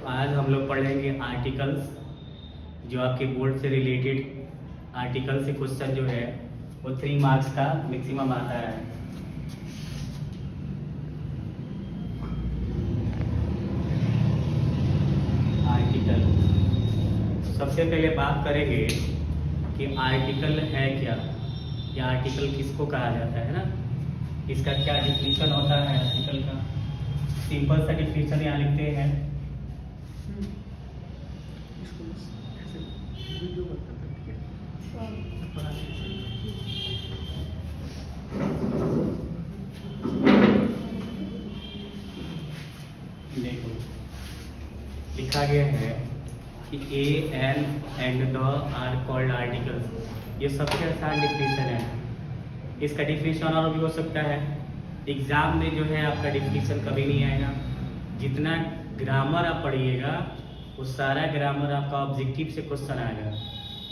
आज हम लोग पढ़ेंगे आर्टिकल्स, जो आपके बोर्ड से रिलेटेड आर्टिकल से क्वेश्चन जो है वो 3 मार्क्स का मैक्सिमम आता है। आर्टिकल, सबसे पहले बात करेंगे कि आर्टिकल है क्या, या आर्टिकल किसको कहा जाता है ना, इसका क्या डिफिनीशन होता है आर्टिकल का। सिंपल सा डिफिनीशन यहाँ लिखते हैं। देखो लिखा गया है कि a an and the are called articles. ये सबसे आसान डिफिनीशन है। इसका डिफिनीशन और भी हो सकता है। एग्जाम में जो है आपका डिफिनीशन कभी नहीं आएगा। जितना ग्रामर आप पढ़िएगा वो सारा ग्रामर आपका ऑब्जेक्टिव से क्वेश्चन आएगा।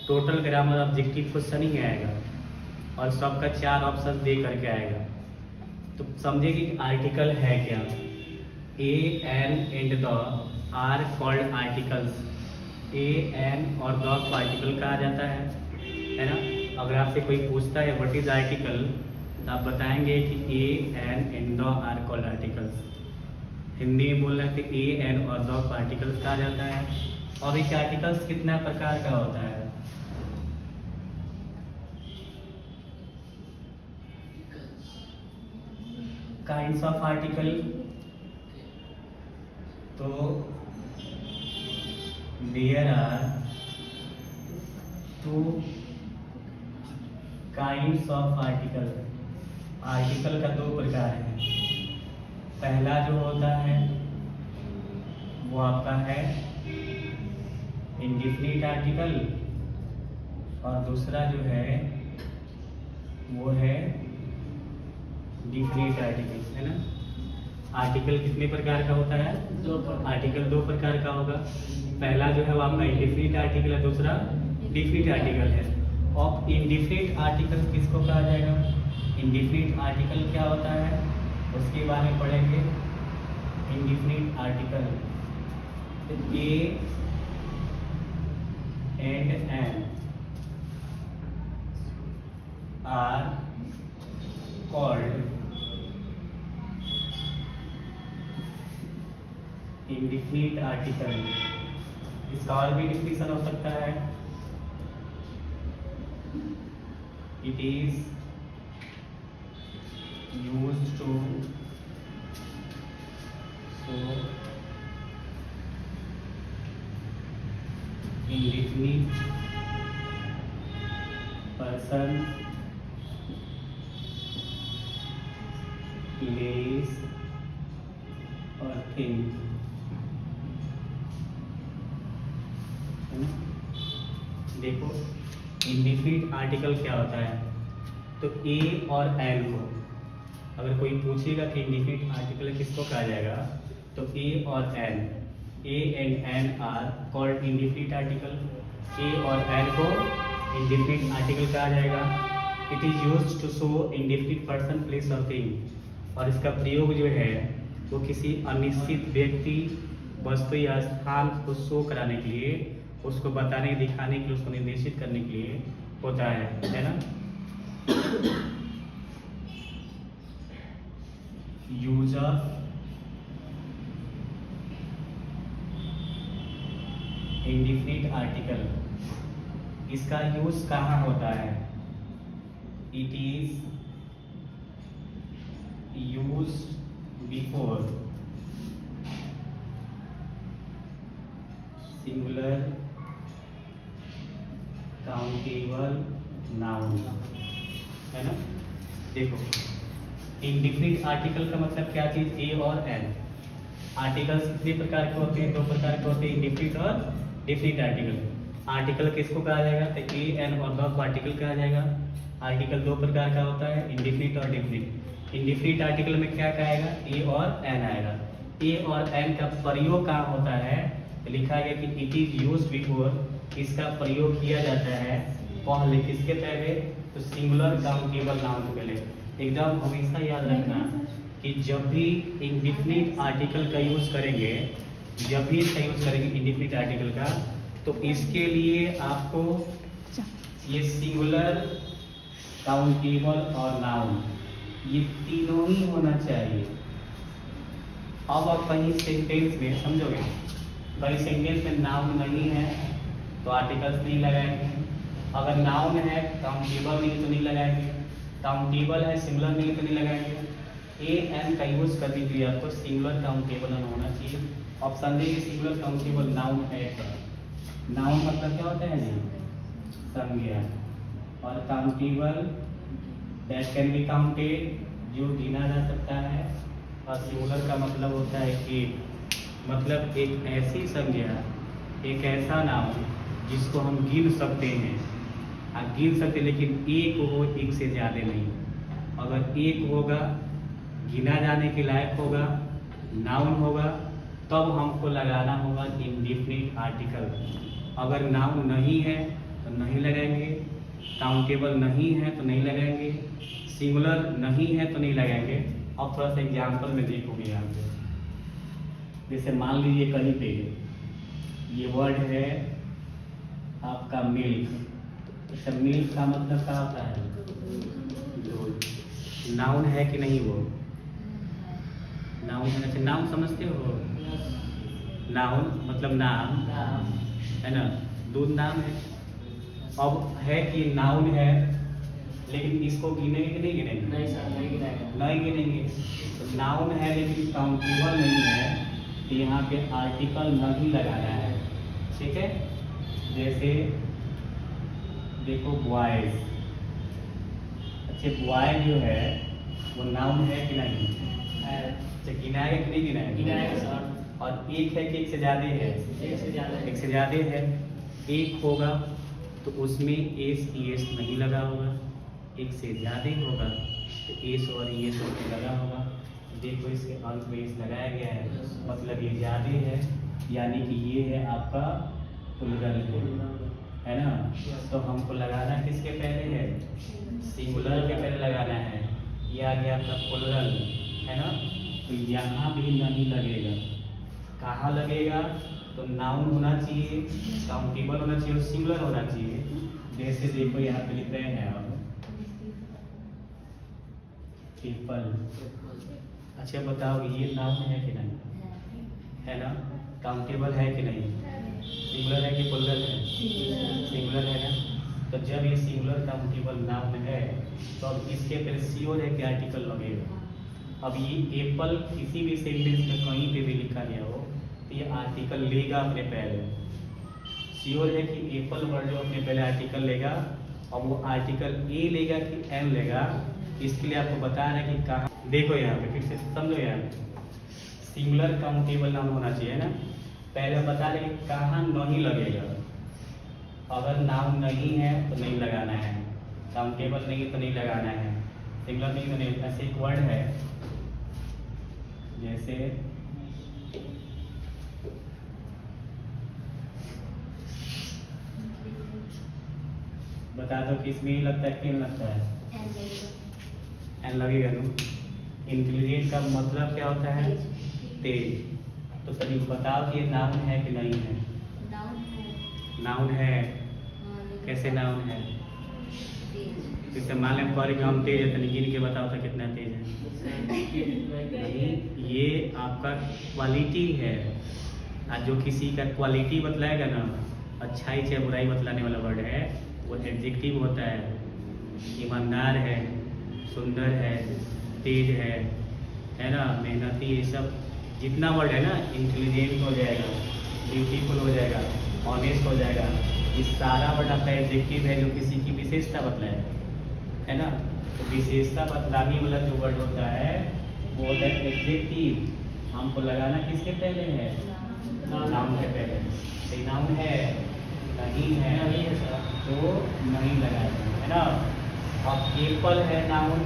टोटल ग्रामर ऑब्जेक्टिव क्वेश्चन ही आएगा और सबका 4 ऑप्शन दे करके आएगा। तो समझिए कि आर्टिकल है क्या। A an and the are called articles. A an और द को आर्टिकल कहा जाता है ना। अगर आपसे कोई पूछता है व्हाट इज आर्टिकल, तो आप बताएंगे कि a an and the are called articles. Hindi में बोल रहे थे ए एन और द को आर्टिकल्स कहा जाता है। और इस आर्टिकल्स कितना प्रकार का होता है। काइंड्स ऑफ आर्टिकल, तो there are 2 kinds of article. Article का 2 प्रकार है। पहला जो होता है वो आपका है इंडिफिनिट आर्टिकल, और दूसरा जो है वो है डिफिनिट आर्टिकल, है ना। आर्टिकल कितने प्रकार का होता है? 2 आर्टिकल 2 प्रकार का होगा। पहला जो है वो आपका इंडिफिनिट आर्टिकल है, दूसरा डिफिनिट आर्टिकल है। और इंडिफिनिट आर्टिकल किसको कहा जाएगा? इंडिफिनिट आर्टिकल क्या होता है उसके बारे में पढ़ेंगे। Indefinite article, a and an are called indefinite article. इसका और भी डिफिनीशन हो सकता है। It is used to show indefinite person, place और थिंग। देखो इंडिफिनिट आर्टिकल क्या होता है, तो ए और एन को अगर कोई पूछेगा कि इंडिफिनिट आर्टिकल किसको कहा जाएगा, तो ए और an, a and an are called indefinite article. A और एन को इंडिफिनिट आर्टिकल कहा जाएगा। It is used to show indefinite person, place और थिंग। और इसका प्रयोग जो है वो किसी अनिश्चित व्यक्ति, वस्तु या स्थान को शो कराने के लिए, उसको बताने, दिखाने के लिए, उसको निर्देशित करने के लिए होता है ना। यूज ऑफ इंडिफिनिट आर्टिकल, इसका यूज कहाँ होता है? It is use before singular countable noun, है ना। देखो इंडिफिनिट आर्टिकल का मतलब क्या चीज? ए और एन। आर्टिकल्स कितने प्रकार के होते हैं? 2 प्रकार के होते हैं, इंडिफिनिट और डिफिनिट आर्टिकल। आर्टिकल किसको कहा जाएगा? तो ए एन और द को आर्टिकल कहा जाएगा। आर्टिकल 2 प्रकार का होता है, इंडिफिनिट और डिफिनिट। इंडिफिनिट आर्टिकल में क्या आएगा? ए और एन आएगा। ए और एन का प्रयोग कहाँ होता है? लिखा गया कि इट इज यूज बिफोर, इसका प्रयोग किया जाता है पहले, किसके पहले? तो सिंगुलर काउंटेबल नाउन के पहले। एकदम हमेशा याद रखना कि जब भी इंडिफिनिट आर्टिकल का यूज करेंगे जब भी इसका यूज करेंगे इंडिफिनिट आर्टिकल का, तो इसके लिए आपको ये सिंगुलर, काउंटेबल और नाउन, ये तीनों ही होना चाहिए। अब आप कहीं सेंटेंस में समझोगे, कहीं सेंटेंस में नाउन नहीं है तो आर्टिकल्स नहीं लगाएंगे, अगर नाउन है काउंटेबल नहीं तो नहीं लगाएंगे, काउंटेबल है सिंगुलर नहीं तो नहीं लगाएंगे। ए एन का यूज करने के लिए आपको सिंगुलर काउंटेबल होना चाहिए। ऑप्शन देखिए, सिंगुलर काउंटेबल नाउन है। नाउन मतलब क्या होता है जी? संज्ञा। और countable that can be counted, जो गिना जा सकता है। और सिंगुलर का मतलब होता है कि मतलब एक ऐसी संज्ञा, एक ऐसा नाउन जिसको हम गिन सकते हैं, गिन सकते लेकिन एक हो, एक से ज़्यादा नहीं। अगर एक होगा, गिना जाने के लायक होगा, नाउन होगा, तब हमको लगाना होगा इंडिफिनिट आर्टिकल। अगर नाउन नहीं है तो नहीं लगाएंगे, काउंटेबल नहीं है तो नहीं लगाएंगे, सिंगुलर नहीं है तो नहीं लगाएंगे। अब थोड़ा सा एग्जाम्पल में देखोगे यहाँ पे, जैसे मान लीजिए कहीं पे ये वर्ड है आपका मिल्क। अच्छा, मिल्क का मतलब क्या होता है? दूध। नाउन है कि नहीं? वो नाउन है। अच्छा, नाउन समझते हो? नाउन मतलब नाम है ना, दूध नाम है। अब है कि नाउन है, लेकिन इसको गिनेंगे कि नहीं गिनेंगे? नहीं सर, नहीं गिनेंगे। तो नाउन है लेकिन काउंटेबल नहीं है, तो यहाँ पे आर्टिकल नहीं लगाना है। ठीक है, जैसे देखो बॉयज। अच्छा, बॉय जो है वो नाउन है कि नहीं है? अच्छा, गिनाएगा कि नहीं गिनाएगा? गिनाएगा सर। और एक है कि एक से ज़्यादा है? एक से ज़्यादा है। एक होगा तो उसमें एस ई एस नहीं लगा होगा, एक से ज़्यादा होगा तो एस और ई एस लगा होगा। देखो इसके अंत में एस लगाया गया है, मतलब ये ज़्यादा है, यानी कि ये है आपका प्लूरल है ना। तो हमको लगाना किसके पहले है? सिंगुलर के पहले लगाना है। ये आ गया आपका प्लूरल है ना, तो यहाँ भी नहीं लगेगा। कहाँ लगेगा? तो नाउन होना चाहिए, काउंटेबल होना चाहिए और सिंगुलर होना चाहिए। जैसे देखो यहाँ पे लिख रहे हैं आप पीपल। अच्छा बताओ, ये नाउन है कि नहीं? है ना। काउंटेबल है कि नहीं? सिंगुलर है कि प्लूरल है? सिंगुलर है ना। तो जब ये सिंगुलर काउंटेबल नाउन है तो अब इसके पहले श्योर है कि आर्टिकल लगेगा। अब ये एप्पल किसी भी सेंटेंस में कहीं पे भी लिखा गया हो तो ये आर्टिकल लेगा अपने पहले। श्योर है कि एप्पल वर्ड जो अपने पहले आर्टिकल लेगा, और वो आर्टिकल ए लेगा कि एन लेगा, इसके लिए आपको बता रहे हैं कि कहाँ। देखो यहाँ पे फिर से समझो यार, सिंगुलर काउंटेबल नाउन होना चाहिए ना। पहले बता रहे कि कहाँ नहीं लगेगा। अगर नाउन नहीं है तो नहीं लगाना है, काउंटेबल नहीं है तो नहीं लगाना है, सिंगुलर नहीं तो नहीं। ऐसे एक वर्ड है जैसे बता दो किसमें ही लगता है, क्यों लगता है? एन लगेगा ना। इंटेलिजेंट का मतलब क्या होता है? तेज। तो कभी बताओ कि ये नाउन है कि नहीं है? नाउन है। कैसे नाउन है? जैसे मान लें पर हम तेज है, तो गिन के बताओ तो कितना तेज है? नहीं, ये आपका क्वालिटी है। आज जो किसी का क्वालिटी बतलाएगा ना, अच्छाई चाहे बुराई बतलाने वाला वर्ड है, वो एडजेक्टिव होता है। ईमानदार है, सुंदर है, तेज है ना, मेहनती, ये सब जितना वर्ड है ना, इंटेलिजेंट हो जाएगा, ब्यूटीफुल हो जाएगा, ऑनेस्ट हो जाएगा, ये सारा वर्ड आपका एडजेक्टिव है जो किसी की विशेषता बतलाएगा, है ना। तो विशेषता बतलाने वाला जो वर्ड होता है वो होता है एडजेक्टिव। हमको लगाना किसके पहले है? नाउन के पहले। सही नाउन है? नहीं है तो नहीं लगाएंगे, है ना। अब एप्पल है नाउन,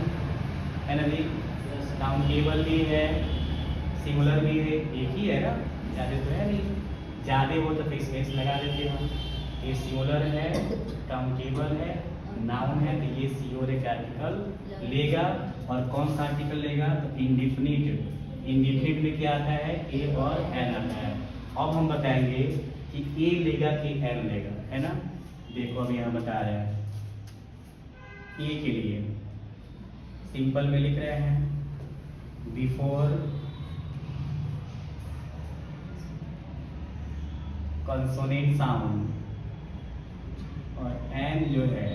है ना जी। काउंटेबल भी है, सिंगुलर भी है, एक ही है ना, ज़्यादा तो है नहीं। ज़्यादा हो तो फिर स्पेस लगा देते हम। ये सिंगुलर है, काउंटेबल है, नाउन है, तो ये सीओर एक आर्टिकल लेगा। और कौन सा आर्टिकल लेगा? तो इंडिफिनिट। इंडिफिनिट में क्या आता है? ए और एन आता है। अब हम बताएंगे कि ए लेगा कि एन लेगा, है ना। देखो अभी यहाँ बता रहे हैं ए के लिए सिंपल में लिख रहे हैं बिफोर कंसोनेंट साउंड, और एन जो है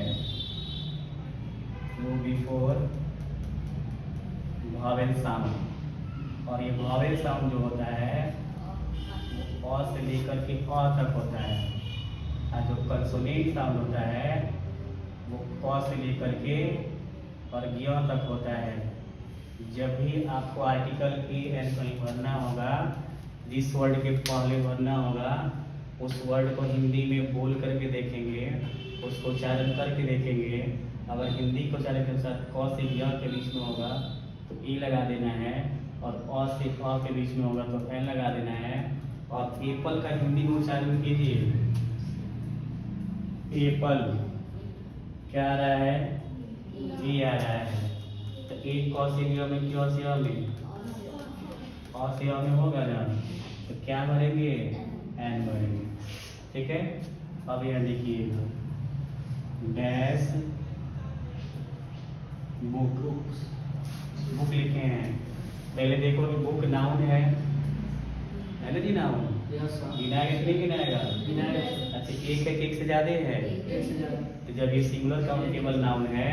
वो बिफोर वॉवेल साउंड। और ये वॉवेल साउंड जो होता है वो अ से लेकर के अ तक होता है, और जो कंसोनेंट साउंड होता है वो क से लेकर के और य तक होता है। जब भी आपको आर्टिकल ए एन कहीं भरना होगा, जिस वर्ड के पहले भरना होगा उस वर्ड को हिंदी में बोल करके देखेंगे, उसको उच्चारण करके देखेंगे। अगर हिंदी को उच्चारण के साथ क से य के बीच में होगा तो ई लगा देना है, और अ से अ के बीच में होगा तो एन लगा देना है। और एप्पल का हिंदी में उच्चारण कीजिए, एप्पल क्या आ रहा है, ए आ रहा है। तो एक क से य में क्यों से अ में अ से अ में होगा ना, तो क्या भरेंगे, एन भरेंगे। ठीक है। अब यहाँ देखिएगा डैश बुक, बुक लिखे हैं। पहले देखो कि बुक नाउन है ना जी, नाउन गिनाएगा कि नहीं गिनाएगा? अच्छा एक से ज्यादा है, तो जब ये सिंगुलर काउंटेबल नाउन है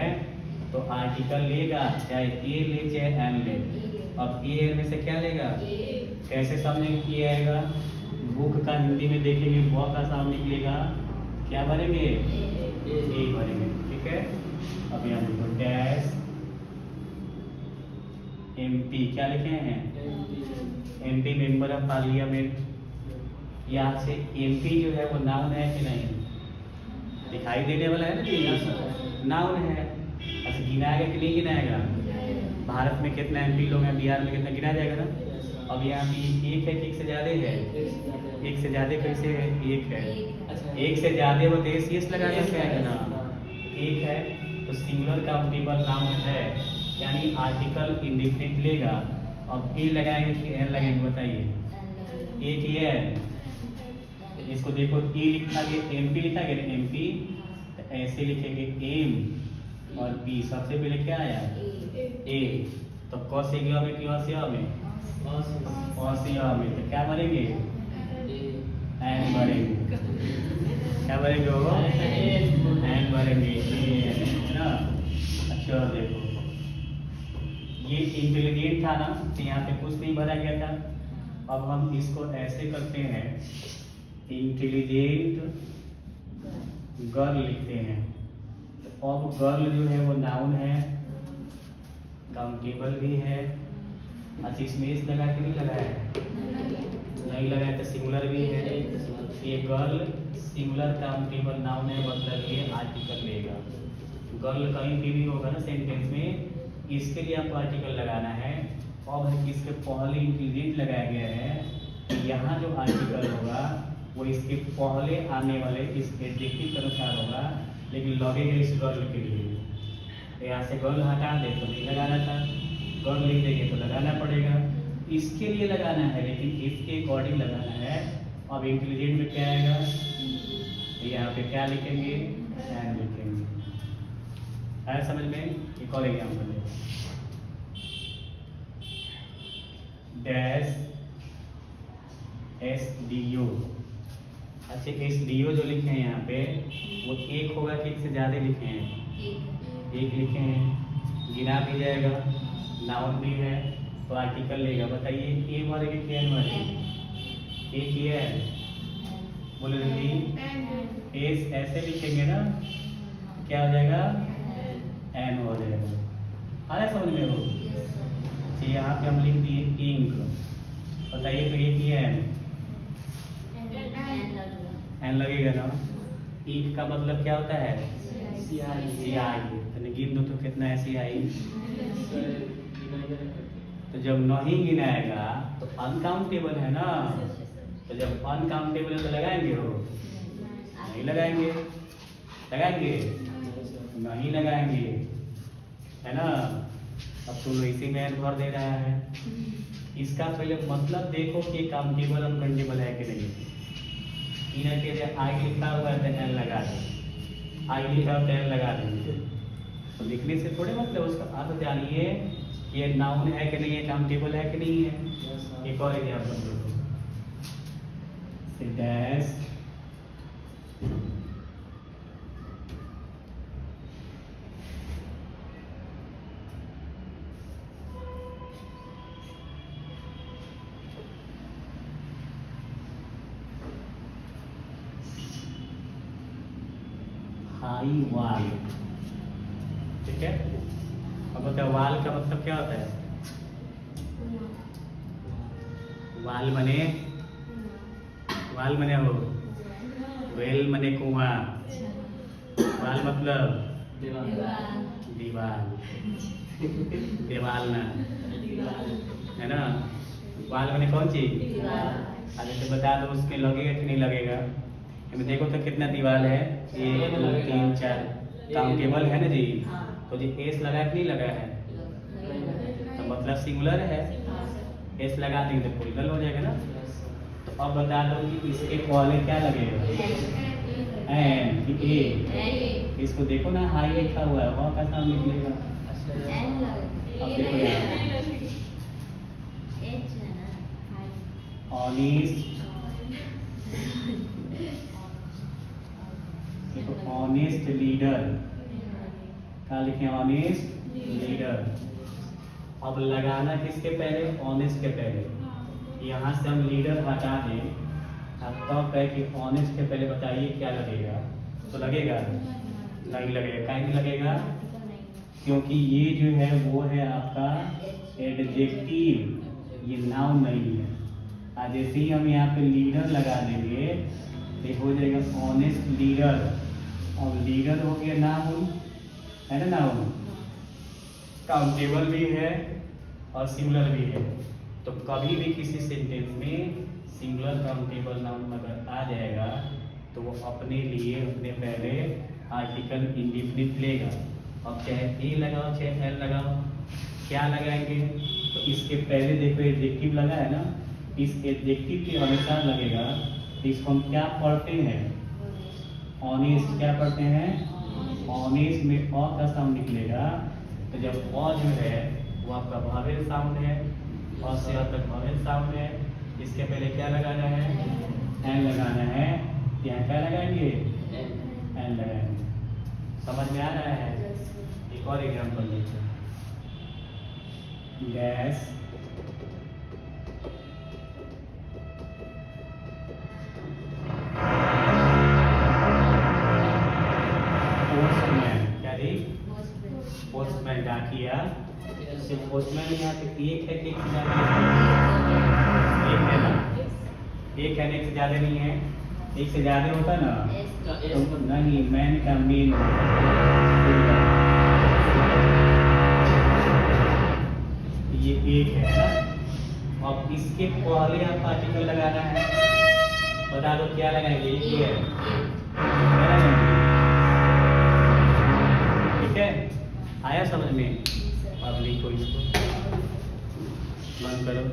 तो आर्टिकल लेगा, चाहे ए ले चाहे एन ले। अब ए में से क्या लेगा, कैसे सामने किया आएगा, बुक का हिंदी में देखेंगे ब का सामने निकलेगा, क्या भरेंगे, ए भरेंगे। ठीक है। अब यहाँ देखो डैश एमपी, क्या लिखे हैं, एमपी मेंबर ऑफ पार्लियामेंट। यहाँ से एमपी जो है वो नाउन है कि नहीं, दिखाई देने वाला है ना जी, नाउन है। अच्छा गिनाएगा कि नहीं गिनाएगा, भारत में कितना एमपी लोग हैं, बिहार में कितना, गिना जाएगा ना। अब यहाँ भी एक है कि एक से ज्यादा है, एक से ज्यादा कैसे है, एक है। अच्छा एक से ज्यादा वो देश यस लगा है ना, एक है तो सिंगुलर काउंटेबल नाउन है, यानी आर्टिकल इंडिफिनिट लेगा। अब ए लगाएंगे कि एन लगाएंगे, बताइए, ए की एन। इसको देखो ए लिखा गया, एमपी लिखा गया ना, एमपी तो ऐसे लिखेंगे एम और पी, सबसे पहले क्या आया, ए। तो क से गया में क्यों से आ में, क से आ में, तो क्या भरेंगे, एन भरेंगे। क्या भरेंगे वो, एन भरेंगे, है ना। अच्छा देखो ये इंटेलिजेंट था ना, तो यहाँ पे कुछ नहीं भरा गया था। अब हम इसको ऐसे करते हैं, इंटेलिजेंट गर्ल लिखते हैं। तो अब गर्ल जो है वो नाउन है, काउंटेबल भी है। अच्छा इसमें इस लगा के नहीं लगाया, नहीं लगाया तो सिंगुलर भी है। ये गर्ल सिंगुलर काउंटेबल नाउन है, मतलब ये आर्टिकल लेगा। गर्ल कहीं भी होगा ना सेंटेंस में, इसके लिए आपको आर्टिकल लगाना है। अब इसके पहले इंटेलिजेंट लगाया गया है, यहाँ जो आर्टिकल होगा वो इसके पहले आने वाले इस एडजेक्टिव के अनुसार होगा, लेकिन लगेगा इस गर्ल के लिए। तो यहाँ से गर्ल हटा दे तो नहीं लगाना था, गर्ल लिख देंगे तो लगाना पड़ेगा, इसके लिए लगाना है, लेकिन इसके अकॉर्डिंग लगाना है। अब इंटेलिजेंट में क्या आएगा, यहाँ पे क्या लिखेंगे, एन लिखेंगे। आया समझ में। एक और एग्जाम्पल है, डैश एस डी यू। अच्छा एस डी यू जो लिखे हैं यहाँ पे वो एक होगा कि एक से ज्यादा लिखे हैं, एक लिखे हैं, गिना भी जाएगा, नाउन भी है तो आर्टिकल लेगा। बताइए ए भरेंगे कि एन भरेंगे, ए की एन, बोले जी एस ऐसे लिखेंगे ना, क्या हो जाएगा, एन हो जाएगा। आया समझ में हो। तो यहाँ पे हम लिख दिए इंक, बताइए तो ये की एन, एन लगेगा ना। इंक का मतलब क्या होता है, सियाही। तो गिन दो तो कितना है सियाही, तो जब नहीं गिनाएगा तो अनकाउंटेबल है ना, तो जब अनकाउंटेबल है तो लगाएंगे हो, नहीं लगाएंगे, लगाएंगे नहीं लगाएंगे, है ना। अब तुम इसी में भर दे रहा है, इसका पहले मतलब देखो कि काउंटेबल अनकाउंटेबल है कि नहीं। इन्हें के लिए आई लिखा हुआ है तो एन लगा दें, आई लिखा हुआ तो एन लगा देंगे। तो लिखने से थोड़े मतलब उसका अर्थ जानिए कि ये नाउन है कि नहीं है, काउंटेबल है कि नहीं है। एक और एग्जाम्पल देखो, डैश हाई वाल, ठीक है। अब बताओ वाल का मतलब क्या होता है। वाल मने हो, वेल मने कुआं, वाल मतलब दीवार, दीवाल ना, है ना। वाल मने कौन चीज। अरे तो बता दो उसमें लगेगा कि नहीं लगेगा। देखो तो कितना दीवार है, 1 2 3 4, काउंटेबल है ना जी। तो जी एस लगा कि नहीं लगा है, तो मतलब सिंगुलर है। एस लगा देंगे तो प्लूरल हो जाएगा ना। तो अब बता दो कि इसके पहले क्या लगेगा, एन कि ए। इसको देखो ना हाई लिखा हुआ है, वह का साउंड निकलेगा। अब देखो यहाँ ऑनेस्ट, ऑनेस्ट लीडर क्या लिखे, ऑनेस्ट लीडर। अब लगाना किसके पहले, ऑनेस्ट के पहले। यहाँ से हम लीडर हटा दें, अब तो कहे कि ऑनेस्ट के पहले बताइए क्या लगेगा। तो लगेगा नहीं लगेगा, क्या नहीं लगेगा, क्योंकि ये जो है वो है आपका एडजेक्टिव, ये नाउन नहीं है। आज जैसे ही हम यहाँ पे लीडर लगा देंगे तो हो जाएगा ऑनेस्ट लीडर। और लीडर हो गया नाउन, है ना, नाउन काउंटेबल भी है और सिंगुलर भी है। तो कभी भी किसी सेंटेंस में सिंगुलर काउंटेबल नाउन अगर आ जाएगा तो वो अपने लिए अपने पहले आर्टिकल इंडिफिनिट लेगा। अब चाहे ए लगाओ चाहे एल लगाओ, क्या लगाएंगे, तो इसके पहले देखो एडजेक्टिव लगा है ना, इस एडजेक्टिव के अनुसार लगेगा। तो इसको हम क्या पढ़ते हैं, ऑनेस्ट क्या पढ़ते हैं, ऑनेस्ट में अ का साउंड निकलेगा। तो जब अ जो है वो आपका वावेल साउंड है, और से अब तक वावेल साउंड है, इसके पहले क्या लगाना है, एन लगाना है। यहाँ क्या लगाएंगे, एन लगाएंगे। समझ में आ रहा है। एक और एग्जाम्पल देखते हैं, गैस पोस्टमैन, क्या जी, पोस्टमैन डाकिया। सिर्फ पोस्टमैन यहाँ पे एक है कि एक से ज्यादा है, एक है ना, एक है, एक से ज्यादा नहीं है। एक से ज्यादा होता ना तो नहीं, मैन का मेन ये एक है ना। अब इसके पहले आप आर्टिकल लगाना है, बता दो क्या लगाएंगे, एक है, ठीक है। आया समझ में। अब लिखो इसको, बंद करो।